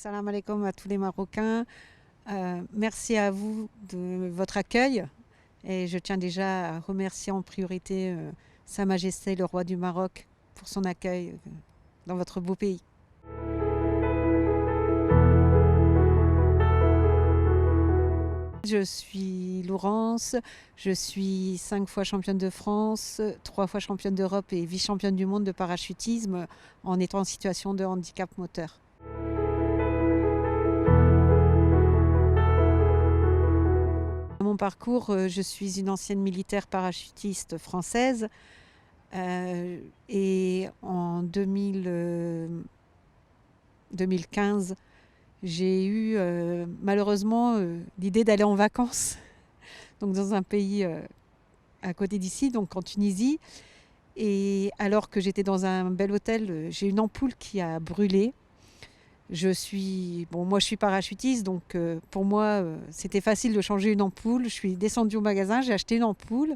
Salam alaikum à tous les Marocains. Merci à vous de votre accueil. Et je tiens déjà à remercier en priorité Sa Majesté le roi du Maroc pour son accueil dans votre beau pays. Je suis Laurence, je suis 5 fois championne de France, 3 fois championne d'Europe et vice-championne du monde de parachutisme en étant en situation de handicap moteur. Mon parcours, je suis une ancienne militaire parachutiste française et en 2015, j'ai eu malheureusement l'idée d'aller en vacances donc dans un pays à côté d'ici, donc en Tunisie. Et alors que j'étais dans un bel hôtel, j'ai une ampoule qui a brûlé. Moi je suis parachutiste, donc pour moi c'était facile de changer une ampoule. Je suis descendue au magasin, j'ai acheté une ampoule.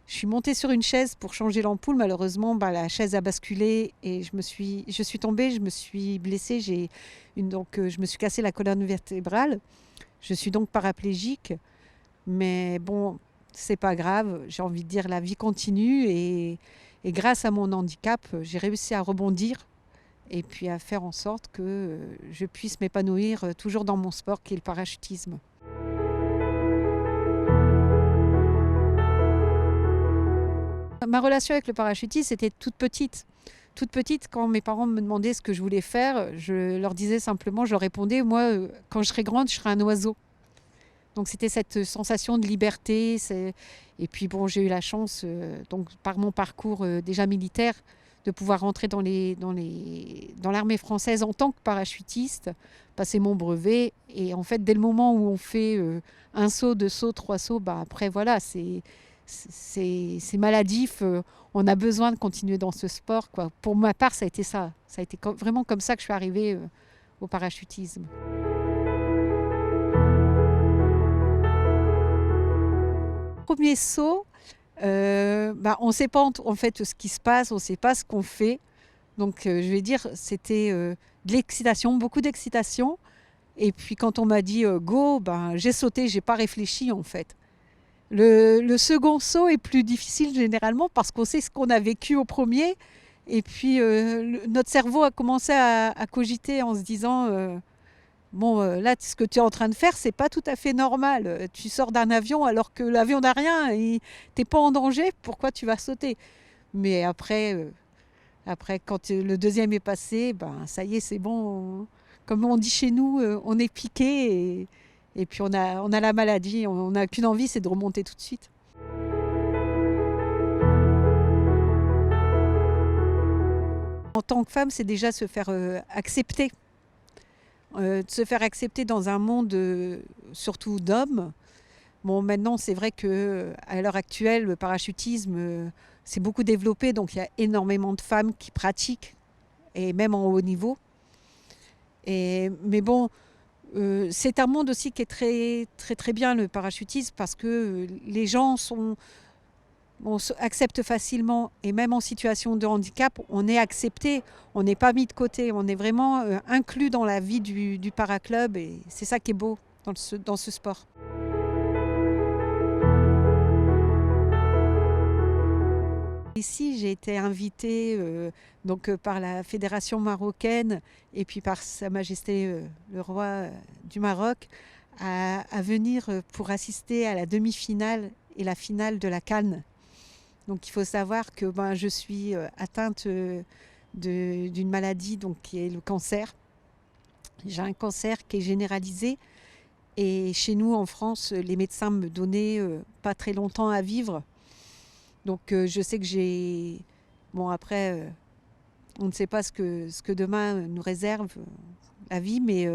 Je suis montée sur une chaise pour changer l'ampoule. Malheureusement, la chaise a basculé et je suis tombée, je me suis blessée. Je me suis cassé la colonne vertébrale. Je suis donc paraplégique. Mais bon, c'est pas grave. J'ai envie de dire la vie continue et grâce à mon handicap, j'ai réussi à rebondir et puis à faire en sorte que je puisse m'épanouir toujours dans mon sport qui est le parachutisme. Ma relation avec le parachutisme était toute petite. Toute petite, quand mes parents me demandaient ce que je voulais faire, je leur disais simplement, je leur répondais, moi, quand je serai grande, je serai un oiseau. Donc c'était cette sensation de liberté. Et puis bon, j'ai eu la chance, donc par mon parcours déjà militaire, de pouvoir rentrer dans l'armée française en tant que parachutiste, passer mon brevet. Et en fait, dès le moment où on fait un saut, deux sauts, trois sauts, après voilà, c'est maladif. On a besoin de continuer dans ce sport, quoi. Pour ma part, ça a été ça. Ça a été vraiment comme ça que je suis arrivée au parachutisme. Premier saut, on ne sait pas en fait ce qui se passe, on ne sait pas ce qu'on fait. Donc je vais dire, c'était de l'excitation, beaucoup d'excitation. Et puis quand on m'a dit go, j'ai sauté, j'ai pas réfléchi en fait. Le second saut est plus difficile généralement parce qu'on sait ce qu'on a vécu au premier. Et puis notre cerveau a commencé à cogiter en se disant là, ce que tu es en train de faire, c'est pas tout à fait normal. Tu sors d'un avion alors que l'avion n'a rien et t'es pas en danger. Pourquoi tu vas sauter? Mais après, quand le deuxième est passé, ça y est, c'est bon. Comme on dit chez nous, on est piqué et puis on a la maladie. On n'a qu'une envie, c'est de remonter tout de suite. En tant que femme, c'est déjà se faire accepter. De se faire accepter dans un monde surtout d'hommes. Bon, maintenant, c'est vrai qu'à l'heure actuelle, le parachutisme s'est beaucoup développé, donc il y a énormément de femmes qui pratiquent, et même en haut niveau. Mais bon, c'est un monde aussi qui est très, très, très bien, le parachutisme, parce que les gens acceptent facilement, et même en situation de handicap, on est accepté, on n'est pas mis de côté, on est vraiment inclus dans la vie du paraclub, et c'est ça qui est beau dans ce sport. Ici, j'ai été invitée par la Fédération marocaine et puis par Sa Majesté le roi du Maroc à venir pour assister à la demi-finale et la finale de la CAN. Donc il faut savoir que je suis atteinte d'une maladie qui est le cancer. J'ai un cancer qui est généralisé et chez nous en France, les médecins me donnaient pas très longtemps à vivre. Donc je sais que j'ai... Bon après, on ne sait pas ce que demain nous réserve la vie, mais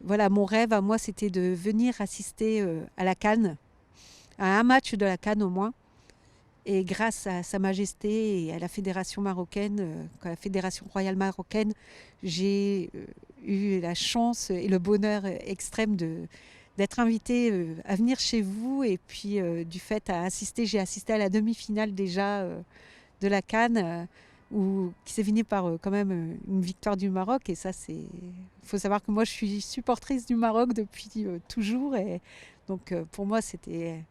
voilà, mon rêve à moi, c'était de venir assister à la CAN, à un match de la CAN au moins. Et grâce à Sa Majesté et à la Fédération marocaine, à la Fédération royale marocaine, j'ai eu la chance et le bonheur extrême d'être invitée à venir chez vous. Et puis j'ai assisté à la demi-finale déjà de la CAN ou qui s'est fini par quand même une victoire du Maroc. Et ça, il faut savoir que moi, je suis supportrice du Maroc depuis toujours. Et donc, pour moi, c'était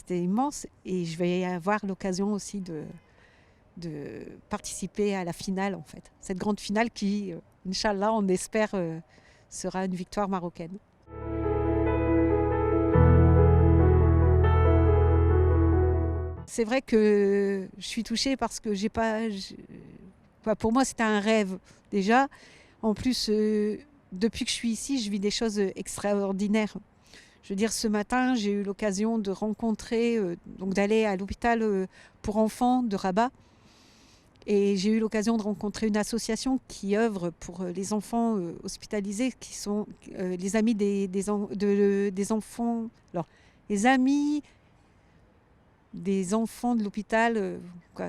immense. Et je vais avoir l'occasion aussi de participer à la finale, en fait. Cette grande finale qui, Inch'Allah, on espère, sera une victoire marocaine. C'est vrai que je suis touchée parce que j'ai pas. Enfin, pour moi, c'était un rêve déjà. En plus, depuis que je suis ici, je vis des choses extraordinaires. Je veux dire, ce matin, j'ai eu l'occasion de rencontrer, donc d'aller à l'hôpital pour enfants de Rabat. Et j'ai eu l'occasion de rencontrer une association qui œuvre pour les enfants hospitalisés, qui sont les amis des enfants. Alors, les amis des enfants de l'hôpital.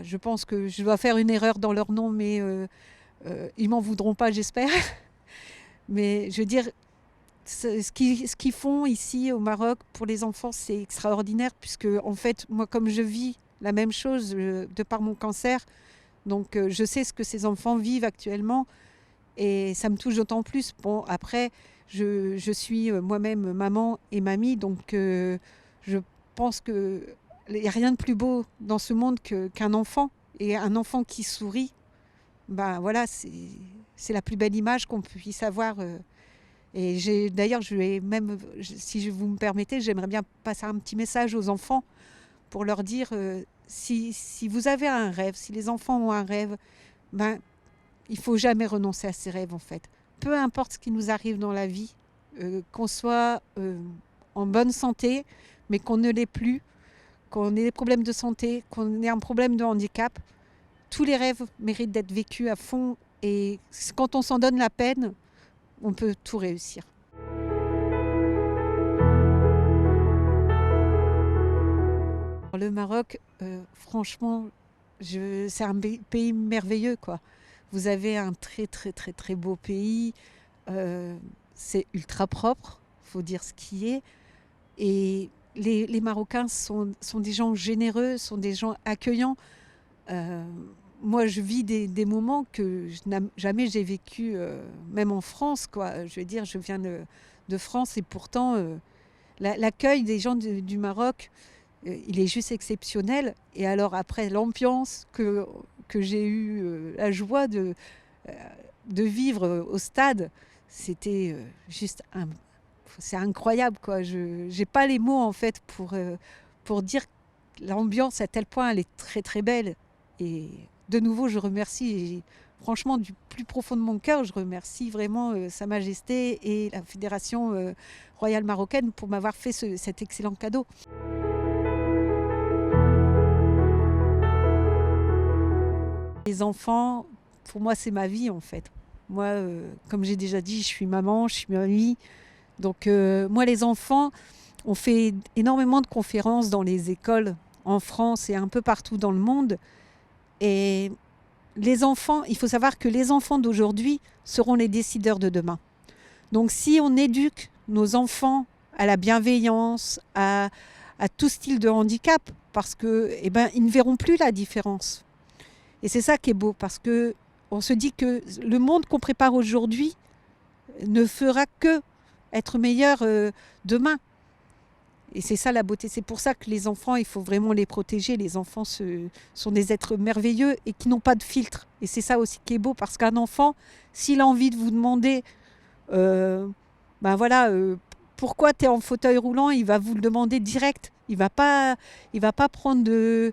Je pense que je dois faire une erreur dans leur nom, mais ils m'en voudront pas, j'espère. Mais je veux dire, ce qu'ils font ici au Maroc pour les enfants, c'est extraordinaire, puisque en fait, moi, comme je vis la même chose de par mon cancer, donc je sais ce que ces enfants vivent actuellement, et ça me touche d'autant plus. Bon, après, je suis moi-même maman et mamie, donc je pense que il n'y a rien de plus beau dans ce monde qu'un enfant. Et un enfant qui sourit, ben voilà, c'est la plus belle image qu'on puisse avoir. Et d'ailleurs, si vous me permettez, j'aimerais bien passer un petit message aux enfants pour leur dire si vous avez un rêve, si les enfants ont un rêve, ben il faut jamais renoncer à ses rêves, en fait. Peu importe ce qui nous arrive dans la vie, qu'on soit en bonne santé, mais qu'on ne l'ait plus, qu'on ait des problèmes de santé, qu'on ait un problème de handicap, tous les rêves méritent d'être vécus à fond. Et quand on s'en donne la peine, on peut tout réussir. Le Maroc, franchement, c'est un pays merveilleux, quoi. Vous avez un très très très très beau pays. C'est ultra propre, faut dire ce qui est. Et les Marocains sont des gens généreux, sont des gens accueillants. Euh, Moi, je vis des moments que jamais j'ai vécu, même en France, quoi. Je veux dire, je viens de France, et pourtant, l'accueil des gens du Maroc, il est juste exceptionnel. Et alors après, l'ambiance que j'ai eu la joie de vivre au stade, c'était juste c'est incroyable, quoi. Je n'ai pas les mots, en fait, pour dire l'ambiance à tel point elle est très très belle. Et de nouveau, je remercie, et franchement, du plus profond de mon cœur, je remercie vraiment Sa Majesté et la Fédération royale marocaine pour m'avoir fait cet excellent cadeau. Les enfants, pour moi, c'est ma vie, en fait. Moi, comme j'ai déjà dit, je suis maman, je suis mamie. Donc moi, les enfants, on fait énormément de conférences dans les écoles en France et un peu partout dans le monde. Et les enfants, il faut savoir que les enfants d'aujourd'hui seront les décideurs de demain. Donc si on éduque nos enfants à la bienveillance, à tout style de handicap, parce que, eh ben, ils ne verront plus la différence. Et c'est ça qui est beau, parce que on se dit que le monde qu'on prépare aujourd'hui ne fera que être meilleur demain. Et c'est ça la beauté. C'est pour ça que les enfants, il faut vraiment les protéger. Les enfants sont des êtres merveilleux et qui n'ont pas de filtre. Et c'est ça aussi qui est beau, parce qu'un enfant, s'il a envie de vous demander, ben voilà, pourquoi tu es en fauteuil roulant, il va vous le demander direct. Il va pas prendre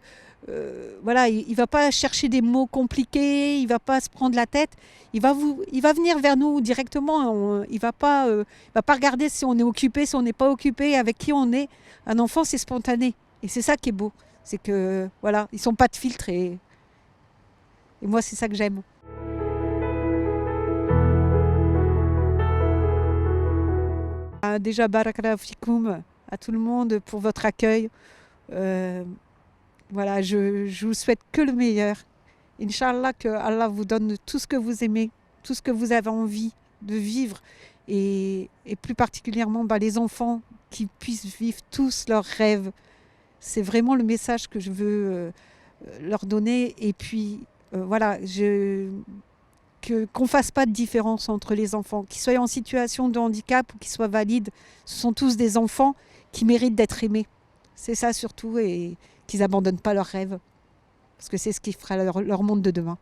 voilà, il va pas chercher des mots compliqués, il va pas se prendre la tête. Il va venir vers nous directement. Il va pas regarder si on est occupé, si on n'est pas occupé, avec qui on est. Un enfant, c'est spontané. Et c'est ça qui est beau. C'est que, voilà, ils sont pas de filtre, et moi, c'est ça que j'aime. Déjà, barakallahu fikoum à tout le monde pour votre accueil. Voilà, je vous souhaite que le meilleur. Inch'Allah, que Allah vous donne tout ce que vous aimez, tout ce que vous avez envie de vivre, et plus particulièrement les enfants qui puissent vivre tous leurs rêves. C'est vraiment le message que je veux leur donner. Et puis, Voilà, qu'on ne fasse pas de différence entre les enfants, qu'ils soient en situation de handicap ou qu'ils soient valides. Ce sont tous des enfants qui méritent d'être aimés. C'est ça surtout, et qu'ils n'abandonnent pas leurs rêves, parce que c'est ce qui fera leur monde de demain.